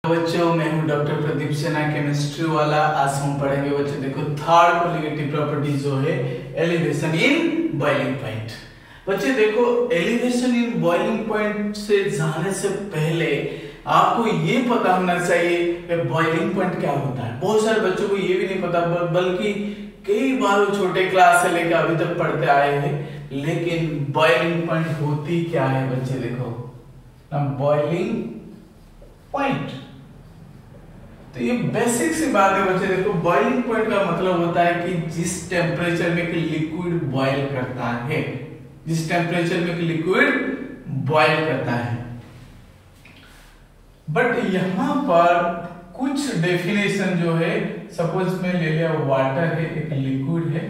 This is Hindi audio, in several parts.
बच्चों मैं हूं डॉक्टर प्रदीप सेना केमिस्ट्री वाला। आज हम पढ़ेंगे बच्चों देखो थर्ड कोलिगेटिव प्रॉपर्टी जो है एलिवेशन इन बॉइलिंग पॉइंट। बच्चे देखो एलिवेशन इन बॉइलिंग पॉइंट से जाने से पहले आपको ये पता होना चाहिए कि बॉइलिंग पॉइंट क्या होता है। बहुत सारे बच्चों को ये भी नहीं पता, बल्कि कई बार वो छोटे क्लास से लेकर अभी तक पढ़ते आए हैं, लेकिन बॉइलिंग पॉइंट होती क्या है बच्चे देखो बॉइलिंग पॉइंट। तो ये बेसिक सी बात है बच्चे देखो, बॉइलिंग पॉइंट का मतलब होता है कि जिस टेम्परेचर में कि लिक्विड बॉइल करता है, जिस टेम्परेचर में कि लिक्विड बॉइल करता है। बट यहां पर कुछ डेफिनेशन जो है, सपोज में ले लिया वाटर है, एक लिक्विड है,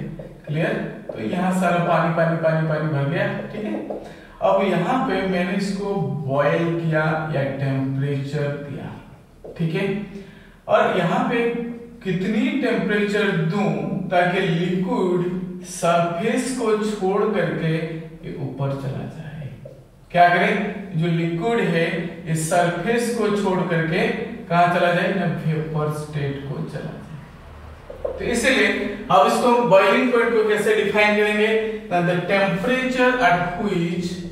क्लियर। तो यहां सारा पानी पानी पानी पानी भर गया, ठीक है। अब यहां पे मैंने इसको बॉइल किया या टेम्परेचर दिया, ठीक है। और यहाँ पे कितनी टेम्परेचर दूं ताकि लिक्विड सरफेस को छोड़ करके ये ऊपर चला जाए। क्या करें, जो लिक्विड है इस सरफेस को छोड़ करके कहां चला जाए ना, वेपर स्टेट को चला जाए। तो इसलिए अब इसको बॉइलिंग पॉइंट को कैसे डिफाइन करेंगे, the temperature at which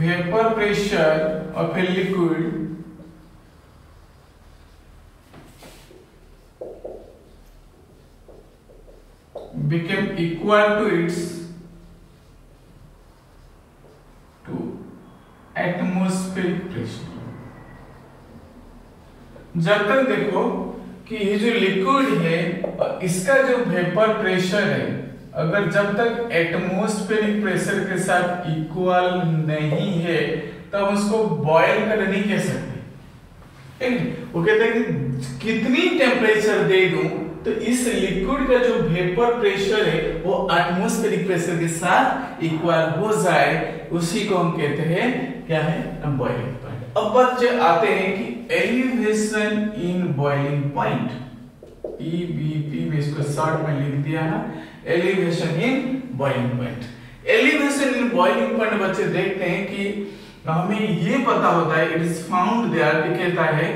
vapor pressure of a liquid became equal to its atmospheric pressure। जब तक देखो कि ये जो लिक्विड है इसका जो वेपर प्रेशर है, अगर जब तक एटमॉस्फेरिक प्रेशर के साथ इक्वल नहीं है तब उसको बॉयल कर नहीं कह सकते। वो कहते हैं कि कितनी टेम्परेचर दे दूं तो इस लिक्विड का जो वेपर प्रेशर है वो एटमॉस्फेरिक प्रेशर के साथ इक्वल हो जाए, उसी को हम कहते हैं क्या है, बॉइलिंग पॉइंट। अब बच्चे आते हैं कि elevation in boiling point, EBP में इसको शॉर्ट में लिख दिया है, elevation in boiling point. Elevation in boiling point बच्चे देखते हैं कि हमें ये पता होता है, इट इज फाउंड देयर, कहता है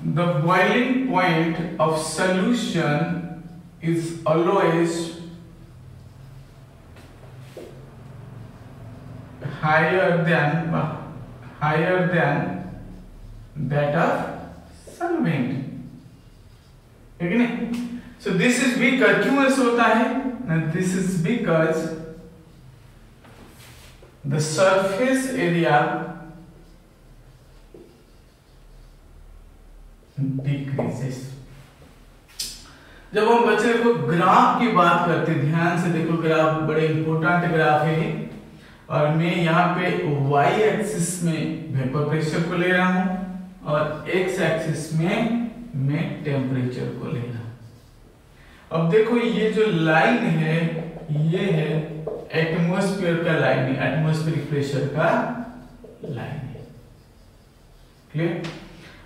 the boiling point of solution is always higher than that of solvent, ठीक है नहीं। सो दिस इज बिकॉज, क्यों ऐसा होता है, this is because the surface area decreases. जब हम बच्चे को ग्राफ की बात करते हैं, ध्यान से देखो, ग्राफ बड़े इंपॉर्टेंट ग्राफ है, और मैं यहाँ पे y एक्सिस में वेपर प्रेशर को ले रहा हूं और x एक्सिस में मैं टेम्परेचर को ले रहा हूं। अब देखो ये जो लाइन है ये है एटमॉस्फेयर का लाइन है, एटमॉस्फेरिक प्रेशर का लाइन है, क्लियर।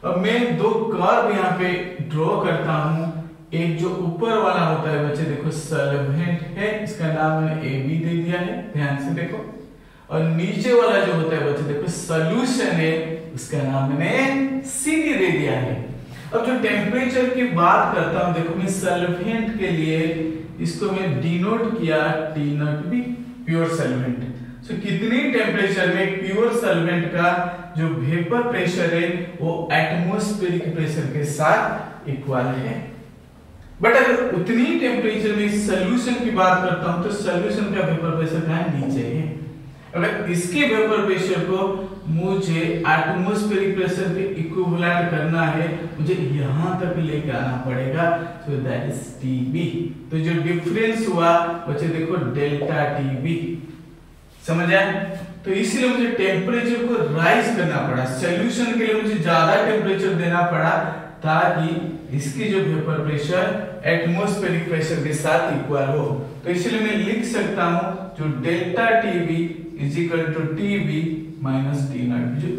अब मैं दो कर्व यहाँ पे ड्रॉ करता हूं। एक जो ऊपर वाला होता है बच्चे देखो सॉल्वेंट है, इसका नाम मैंने AB दे दिया है, ध्यान से देखो। और नीचे वाला जो होता है बच्चे देखो सॉल्यूशन है, उसका नाम मैंने CD दे दिया है। अब जो टेम्परेचर की बात करता हूं, देखो मैं सॉल्वेंट के लिए इसको मैं डिनोट किया T0B, प्योर सॉल्वेंट। सो कितनी टेम्परेचर में प्योर सॉल्वेंट का जो वेपर प्रेशर है वो एटमॉस्फेरिक प्रेशर के साथ इक्वल है। बट अगर उतनी टेम्परेचर में सॉल्यूशन की बात करता हूं तो सॉल्यूशन का वेपर प्रेशर कहां है, नीचे है। अगर इसके वेपर प्रेशर को मुझे एटमॉस्फेरिक प्रेशर के इक्विवेलेंट करना है, मुझे यहां तक लेके आना पड़ेगा, सो दैट इज TB। तो जो डिफरेंस हुआ बच्चे देखो डेल्टा TB, समझ आए। तो इसलिए मुझे टेम्परेचर को राइज करना पड़ा, सॉल्यूशन के लिए मुझे ज्यादा टेम्परेचर देना पड़ा ताकि इसकी जो वेपर प्रेशर एटमॉस्फेरिक प्रेशर के साथ इक्वल हो। तो इसलिए मैं लिख सकता हूं जो delta TB is equal to TB minus T0। जो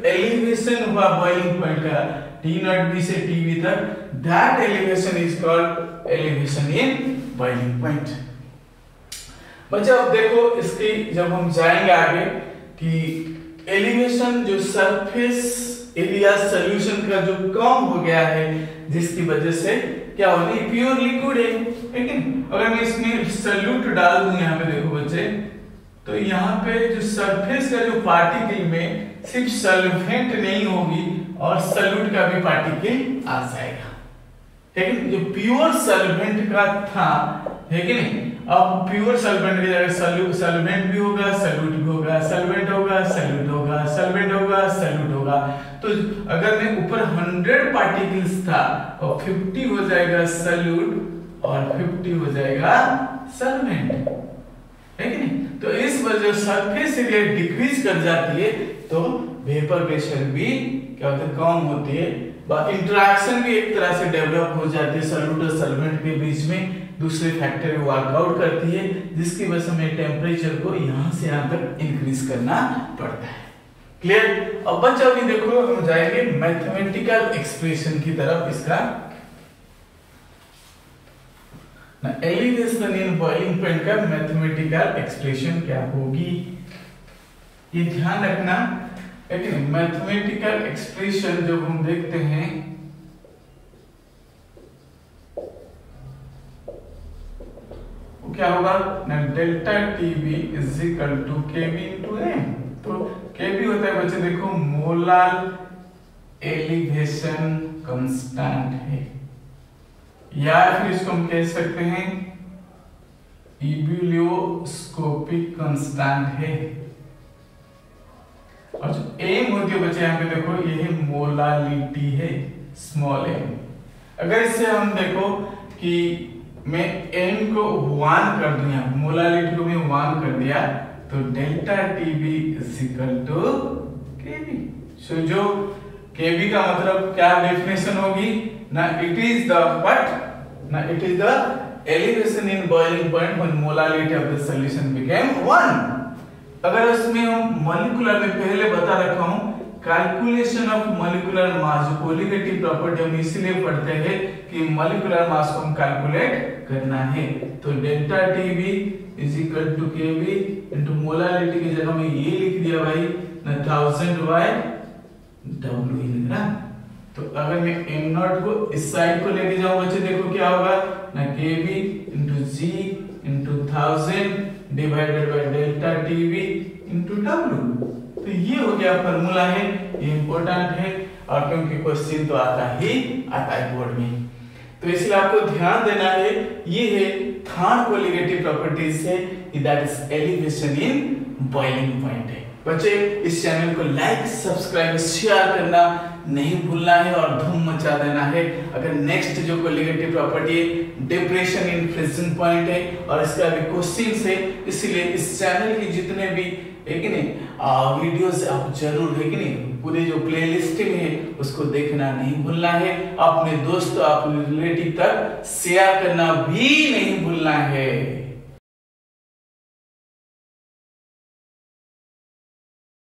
एलिवेशन हुआ बॉइलिंग पॉइंट का T0B से TB तक, that elevation is called elevation in boiling point। बच्चा अब देखो इसकी जब हम जाएंगे आगे कि एलिवेशन जो सरफेस एरिया सॉल्यूशन का जो कम हो गया है, जिसकी वजह से क्या होगा, प्योर लिक्विड है, ठीक है। अगर मैं इसमें सॉल्यूट डाल दूं यहाँ पे देखो बच्चे, तो यहाँ पे जो सरफेस का जो पार्टिकल में सिर्फ सॉल्वेंट नहीं होगी और सॉल्यूट का भी पार्टिकल आ जाएगा, ठीक है। जो प्योर सॉल्वेंट का था, है कि नहीं, अब प्योर सॉल्वेंट की जगह सॉल्वेंट भी होगा, सॉल्यूट भी होगा, सॉल्वेंट होगा, सॉल्यूट होगा, सॉल्वेंट होगा, सॉल्यूट होगा। तो अगर मैं ऊपर 100 पार्टिकल्स था और 50 हो जाएगा सॉल्यूट और 50 हो जाएगा सॉल्वेंट, है कि नहीं। तो इस वजह से सरफेस एरिया डिक्रीज कर जाती है, तो वेपर प्रेशर भी क्या होता है, कम होती है। इंटरेक्शन भी एक तरह से डेवलप हो जाती है सॉल्यूट और सॉल्वेंट के बीच में, दूसरे फैक्टर वर्कआउट करती है, जिसकी वजह से हमें टेम्परेचर को यहाँ से यहाँ तक इंक्रीज करना पड़ता है। क्लियर। अब बच्चा अभी देखो हम जाएंगे मैथमेटिकल एक्सप्रेशन की तरफ। इसका एलिवेशन इन बॉइलिंग पॉइंट का मैथमेटिकल एक्सप्रेशन क्या होगी, ये ध्यान रखना। लेकिन मैथमेटिकल एक्सप्रेशन जब हम देखते हैं वो क्या होगा ना, delta TB is equal to KB into M. तो केबी होता है बच्चे देखो मोलर एलिवेशन कांस्टेंट है, या फिर इसको हम कह सकते हैं इबुलियोस्कोपिक कांस्टेंट है। और जो एम होती है बच्चे यहाँ पे देखो ये मोलालिटी है, स्मॉल एम। अगर इससे हम देखो कि मैं एम को 1 कर दूं, यहाँ मोलालिटी को मैं 1 कर दिया, तो delta TB is equal to KB. So जो केबी का मतलब क्या डेफिनेशन होगी ना, इट इज द व्हाट ना, it is the elevation in boiling point when molality of the solution became 1। अगर इसमें हम मॉलिक्यूलर में पहले बता रखा हूं कैलकुलेशन ऑफ मॉलिक्यूलर मास, जो कोलिगेटिव प्रॉपर्टी हम इसीलिए पढ़ते हैं कि मॉलिक्यूलर मास को हम कैलकुलेट करना है। तो delta TB is equal to KB into molarity की जगह में ये लिख दिया भाई ना 1000 बाय डब्ल्यू इन ग्राम। तो अगर मैं m नॉट को इस साइड को लेके जाऊं बच्चे देखो क्या होगा ना, KB into G into 1000 divided by delta TB into W. तो ये हो गया फार्मूला है, ये इंपॉर्टेंट है और क्योंकि क्वेश्चन तो आता है बोर्ड में, तो इसलिए आपको ध्यान देना है। ये है थर्ड कोलिगेटिव प्रॉपर्टीज है, that is elevation in boiling point है। बच्चे इस चैनल को लाइक सब्सक्राइब शेयर करना नहीं भूलना है और धूम मचा देना है। अगर नेक्स्ट जो कोलिगेटिव प्रॉपर्टी है डिप्रेशन इन फ्रीजिंग पॉइंट है और इसका भी क्वेश्चंस है, इसलिए इस चैनल की जितने भी है कि नहीं वीडियोस आप जरूर है कि नहीं पूरे जो प्लेलिस्ट में है उसको देखना नहीं भूलना है। अपने दोस्तों अपने रिलेटिव तक शेयर करना भी नहीं भूलना है।